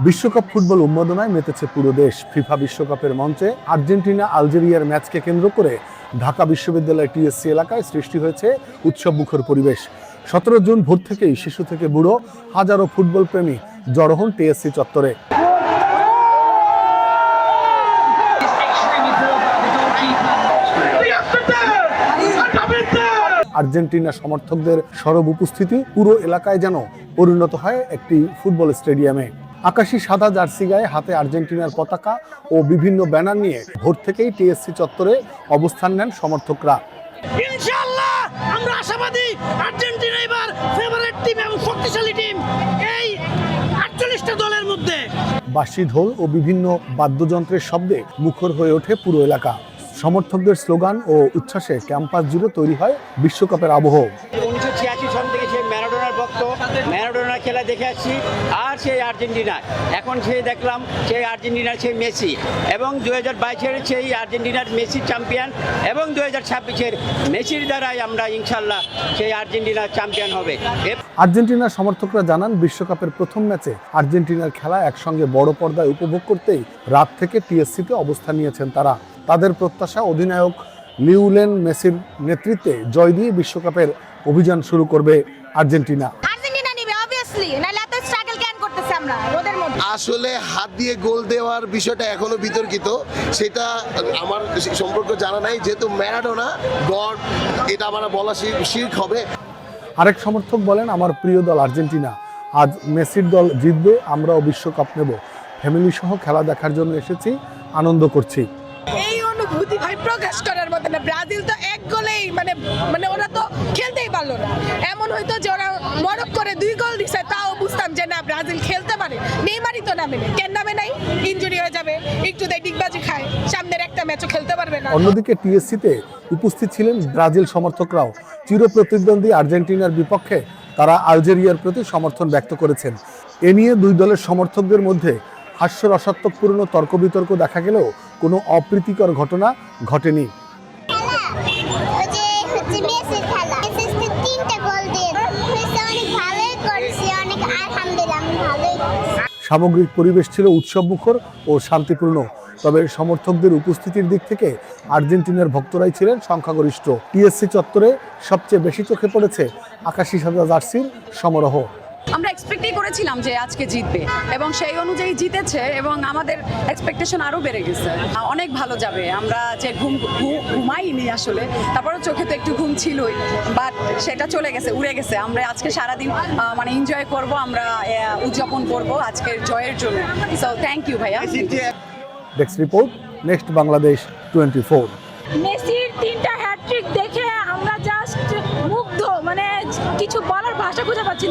বিশ্বকাপ ফুটবল উন্মাদনায় মেতেছে পুরো দেশ। ফিফা বিশ্বকাপের মঞ্চে আর্জেন্টিনা আলজেরিয়ার ম্যাচকে কেন্দ্র করে ঢাকা বিশ্ববিদ্যালয় টিএসসি এলাকায় সৃষ্টি হয়েছে উৎসবমুখর পরিবেশ। 17 জুন ভোর থেকেই শিশু থেকে বুড়ো হাজারো ফুটবল প্রেমী জড়ো হন টিএসসি চত্বরে। আর্জেন্টিনা সমর্থকদের সরব উপস্থিতি পুরো এলাকায় যেন পরিণত হয় একটি ফুটবল স্টেডিয়ামে। আকাশি সাদা জার্সি গায়ে হাতে আর্জেন্টিনার পতাকা ও বিভিন্ন ব্যানার নিয়ে ভোর থেকেই টিএসসি চত্বরে অবস্থান নেন সমর্থকরা। ইনশাআল্লাহ আমরা আশাবাদী আর্জেন্টিনা এবার ফেভারিট টিম এবং শক্তিশালী টিম এই 48টা দলের মধ্যে। বাঁশি, ঢোল ও বিভিন্ন বাদ্যযন্ত্রের শব্দে মুখর হয়ে ওঠে পুরো এলাকা। সমর্থকদের স্লোগান ও উচ্ছ্বাসে ক্যাম্পাস জুড়ে তৈরি হয় বিশ্বকাপের আবহ। 1986 সন থেকে সেই ম্যারাডোনার ভক্ত, ম্যারাডোনার খেলা দেখে আসছি। আর সেই আর্জেন্টিনা এখন সেই দেখলাম সেই আর্জেন্টিনার সেই মেসি, এবং 2022-এর সেই আর্জেন্টিনার মেসি চ্যাম্পিয়ন, এবং 2026-এর মেসির দ্বারাই আমরা ইনশাল্লাহ সেই আর্জেন্টিনা চ্যাম্পিয়ন হবে। আর্জেন্টিনার সমর্থকরা জানান, বিশ্বকাপের প্রথম ম্যাচে আর্জেন্টিনার খেলা একসঙ্গে বড় পর্দায় উপভোগ করতেই রাত থেকে টিএসসিতে অবস্থান নিয়েছেন তারা। তাদের প্রত্যাশা, অধিনায়ক লিওনেল মেসির নেতৃত্বে জয় দিয়ে বিশ্বকাপের অভিযান শুরু করবে আর্জেন্টিনা। আর্জেন্টিনা নিবে অবভিয়াসলি, নাহলে এত স্ট্রাগল কেন করতেছে আমরা ওদের মধ্যে। আসলে হাত দিয়ে গোল দেওয়ার বিষয়টা এখনো বিতর্কিত, সেটা আমার সম্পর্কে জানা নাই, যেহেতু ম্যারাডোনা গড, এটা আমার বলা শিরক হবে। আরেক সমর্থক বলেন, আমার প্রিয় দল আর্জেন্টিনা, আজ মেসির দল জিতবে, আমরাও বিশ্বকাপ নেব। ফ্যামিলি সহ খেলা দেখার জন্য এসেছি, আনন্দ করছি। এই অনুভূতি ভাই প্রকাশ করার মতো না। ব্রাজিল তো এক গোলেই মানে ওরা তো খেলতেই পারলো না। এমন হয়তো যে ওরা মরক করে 2 গোল দিছে, তাও বুঝতাম যে না ব্রাজিল খেলতে পারে। নেইমারই তো নামে নেই, কেন নামে নাই? ইনজুরি হয়ে যাবে, একটু দেয় ডিগবাজি খায়, সামনের একটা ম্যাচও খেলতে পারবে না। অন্যদিকে টিএসসিতে উপস্থিত ছিলেন ব্রাজিল সমর্থকরাও। চিরপ্রতিদ্বন্দ্বী আর্জেন্টিনার বিপক্ষে তারা আলজেরিয়ার প্রতি সমর্থন ব্যক্ত করেছেন। এ নিয়ে দুই দলের সমর্থকদের মধ্যে হাস্যরসাত্মকপূর্ণ তর্ক বিতর্ক দেখা গেলেও কোনো অপ্রীতিকর ঘটনা ঘটেনি। সামগ্রিক পরিবেশ ছিল উৎসবমুখর ও শান্তিপূর্ণ। তবে সমর্থকদের উপস্থিতির দিক থেকে আর্জেন্টিনার ভক্তরাই ছিলেন সংখ্যাগরিষ্ঠ। টিএসসি চত্বরে সবচেয়ে বেশি চোখে পড়েছে আকাশি সাদা জার্সির সমারোহ। আমরা এক্সপেক্টই করেছিলাম যে আজকে জিতবে, এবং সেই অনুযায়ী জিতেছে, এবং আমাদের এক্সপেকটেশন আরও বেড়ে গেছে। অনেক ভালো যাবে। আমরা যে ঘুমাইনি আসলে, তারপরে চোখে তো একটু ঘুম ছিলই, বাট সেটা চলে গেছে, উড়ে গেছে। আমরা আজকে সারাদিন মানে এনজয় করব, আমরা উদযাপন করব আজকের জয়ের জন্য। সো থ্যাংক ইউ ভাইয়া। Desk report, next Bangladesh 24। মেসির 3টা হ্যাটট্রিক দেখে আমরা জাস্ট মুগ্ধ, মানে কিছু বলার ভাষা খুঁজে পাচ্ছি না।